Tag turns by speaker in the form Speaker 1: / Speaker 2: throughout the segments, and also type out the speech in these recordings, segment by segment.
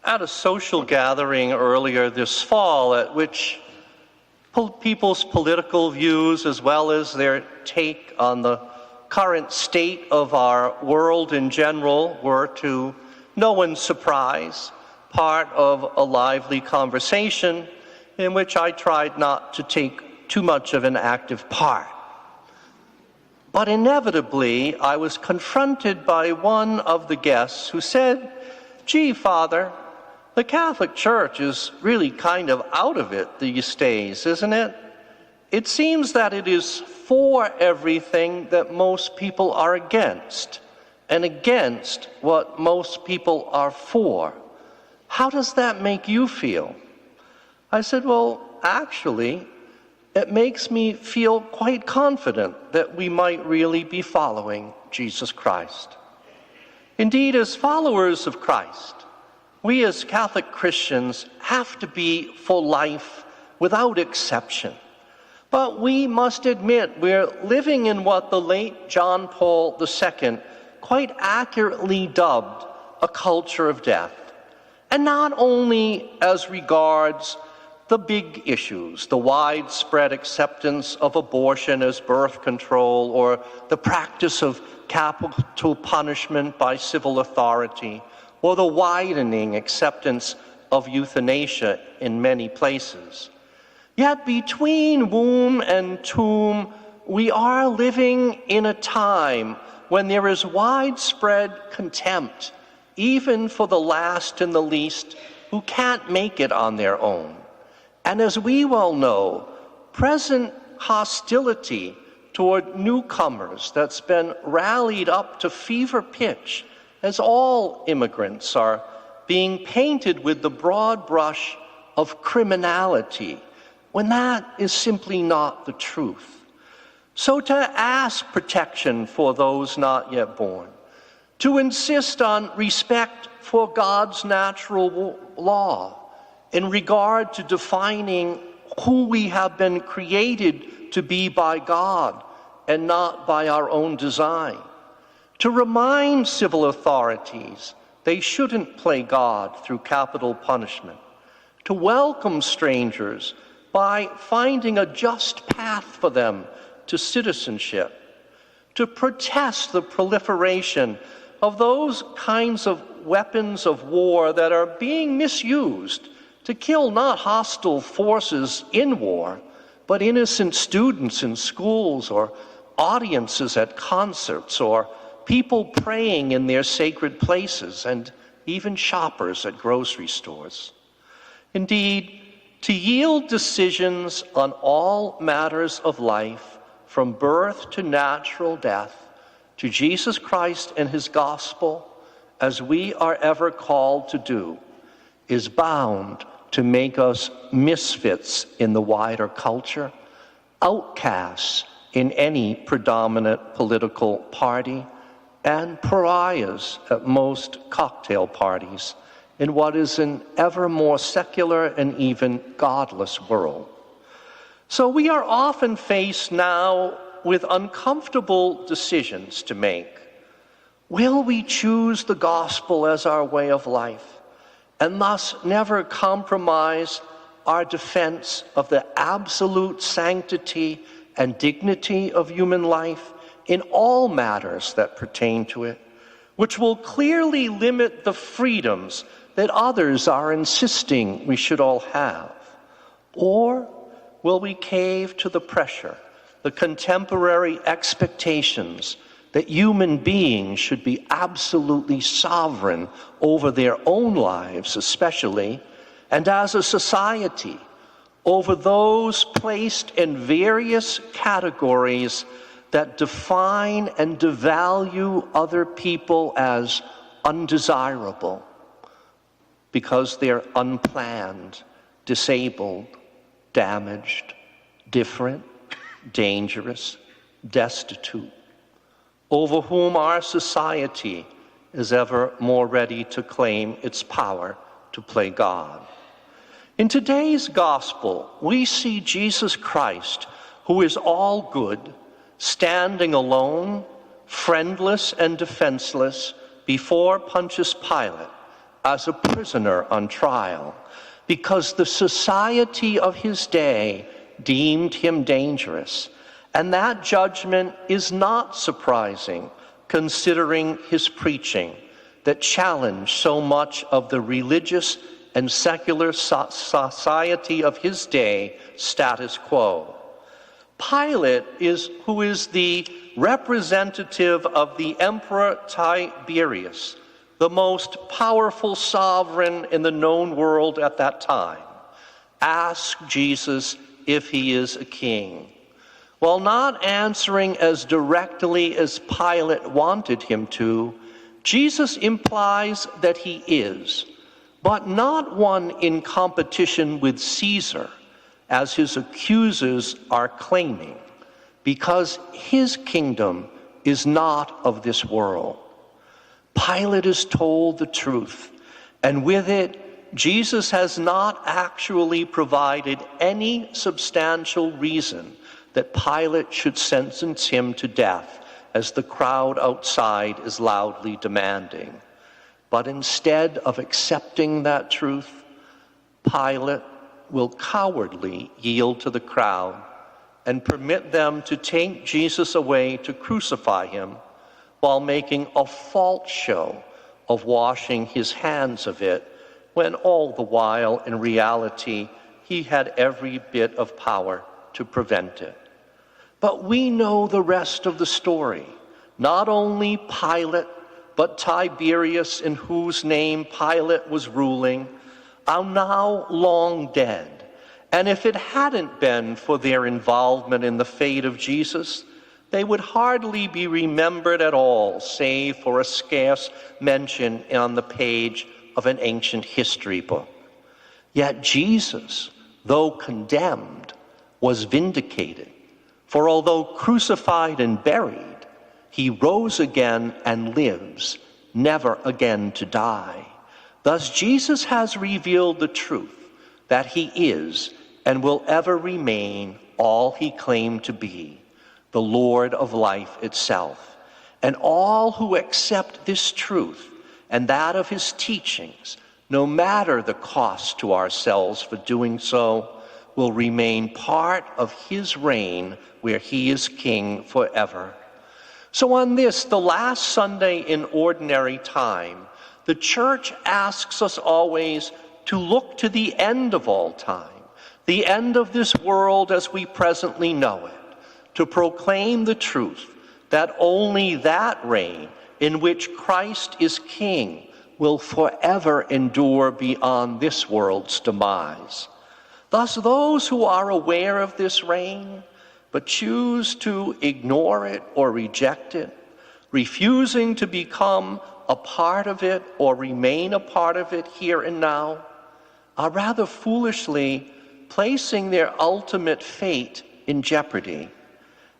Speaker 1: At a social gathering earlier this fall at which people's political views as well as their take on the current state of our world in general were, to no one's surprise, part of a lively conversation in which I tried not to take too much of an active part. But inevitably, I was confronted by one of the guests who said, "Gee, Father, the Catholic Church is really kind of out of it these days, isn't it? It seems that it is for everything that most people are against, and against what most people are for. How does that make you feel?" I said, "Well, actually, it makes me feel quite confident that we might really be following Jesus Christ." Indeed, as followers of Christ, we as Catholic Christians have to be for life without exception. But we must admit we're living in what the late John Paul II quite accurately dubbed a culture of death. And not only as regards the big issues, the widespread acceptance of abortion as birth control, or the practice of capital punishment by civil authority, or the widening acceptance of euthanasia in many places. Yet between womb and tomb, we are living in a time when there is widespread contempt, even for the last and the least who can't make it on their own. And as we well know, present hostility toward newcomers that's been rallied up to fever pitch as all immigrants are being painted with the broad brush of criminality, when that is simply not the truth. So to ask protection for those not yet born, to insist on respect for God's natural law in regard to defining who we have been created to be by God and not by our own design, to remind civil authorities they shouldn't play God through capital punishment, to welcome strangers by finding a just path for them to citizenship, to protest the proliferation of those kinds of weapons of war that are being misused to kill not hostile forces in war, but innocent students in schools, or audiences at concerts, or people praying in their sacred places, and even shoppers at grocery stores. Indeed, to yield decisions on all matters of life, from birth to natural death, to Jesus Christ and his gospel, as we are ever called to do, is bound to make us misfits in the wider culture, outcasts in any predominant political party, and pariahs at most cocktail parties in what is an ever more secular and even godless world. So we are often faced now with uncomfortable decisions to make. Will we choose the gospel as our way of life, and thus never compromise our defense of the absolute sanctity and dignity of human life in all matters that pertain to it, which will clearly limit the freedoms that others are insisting we should all have? Or will we cave to the pressure, the contemporary expectations that human beings should be absolutely sovereign over their own lives especially, and as a society, over those placed in various categories that define and devalue other people as undesirable because they're unplanned, disabled, damaged, different, dangerous, destitute, over whom our society is ever more ready to claim its power to play God. In today's gospel, we see Jesus Christ, who is all good, standing alone, friendless and defenseless, before Pontius Pilate, as a prisoner on trial, because the society of his day deemed him dangerous. And that judgment is not surprising, considering his preaching that challenged so much of the religious and secular society of his day status quo. Pilate, who is the representative of the Emperor Tiberius, the most powerful sovereign in the known world at that time, asked Jesus if he is a king. While not answering as directly as Pilate wanted him to, Jesus implies that he is, but not one in competition with Caesar, as his accusers are claiming, because his kingdom is not of this world. Pilate is told the truth, and with it, Jesus has not actually provided any substantial reason that Pilate should sentence him to death, as the crowd outside is loudly demanding. But instead of accepting that truth, Pilate will cowardly yield to the crowd and permit them to take Jesus away to crucify him, while making a false show of washing his hands of it, when all the while, in reality, he had every bit of power to prevent it. But we know the rest of the story. Not only Pilate, but Tiberius, in whose name Pilate was ruling, are now long dead. And if it hadn't been for their involvement in the fate of Jesus, they would hardly be remembered at all, save for a scarce mention on the page of an ancient history book. Yet Jesus, though condemned, was vindicated. For although crucified and buried, he rose again and lives, never again to die. Thus Jesus has revealed the truth that he is and will ever remain all he claimed to be, the Lord of life itself. And all who accept this truth and that of his teachings, no matter the cost to ourselves for doing so, will remain part of his reign where he is king forever. So on this, the last Sunday in ordinary time, the church asks us always to look to the end of all time, the end of this world as we presently know it, to proclaim the truth that only that reign in which Christ is king will forever endure beyond this world's demise. Thus, those who are aware of this reign, but choose to ignore it or reject it, refusing to become a part of it or remain a part of it here and now, are rather foolishly placing their ultimate fate in jeopardy,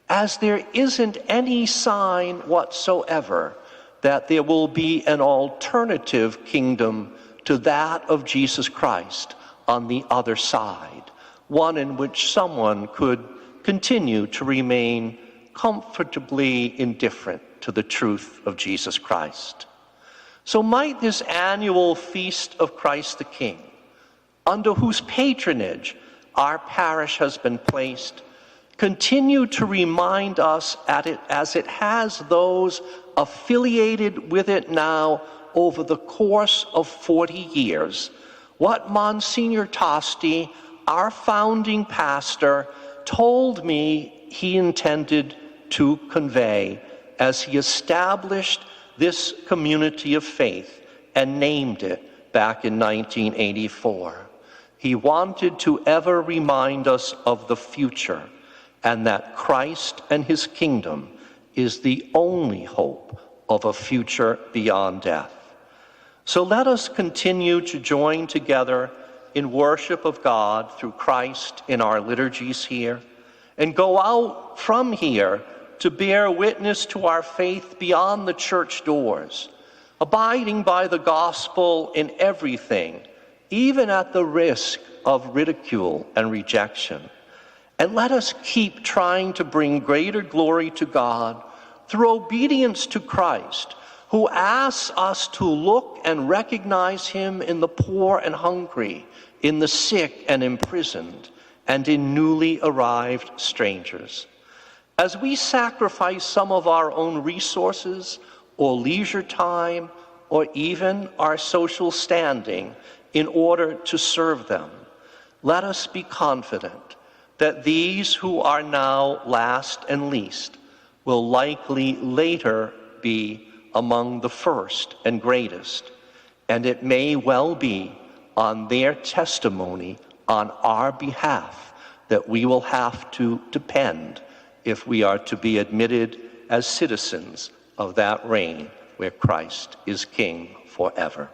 Speaker 1: as there isn't any sign whatsoever that there will be an alternative kingdom to that of Jesus Christ on the other side, one in which someone could continue to remain comfortably indifferent to the truth of Jesus Christ. So might this annual feast of Christ the King, under whose patronage our parish has been placed, continue to remind us as it has those affiliated with it now over the course of 40 years, what Monsignor Tosti, our founding pastor, told me he intended to convey as he established this community of faith and named it back in 1984. He wanted to ever remind us of the future, and that Christ and his kingdom is the only hope of a future beyond death. So let us continue to join together in worship of God through Christ in our liturgies here, and go out from here to bear witness to our faith beyond the church doors, abiding by the gospel in everything, even at the risk of ridicule and rejection. And let us keep trying to bring greater glory to God through obedience to Christ, who asks us to look and recognize him in the poor and hungry, in the sick and imprisoned, and in newly arrived strangers. As we sacrifice some of our own resources or leisure time or even our social standing in order to serve them, let us be confident that these who are now last and least will likely later be among the first and greatest, and it may well be on their testimony on our behalf that we will have to depend if we are to be admitted as citizens of that reign where Christ is King forever.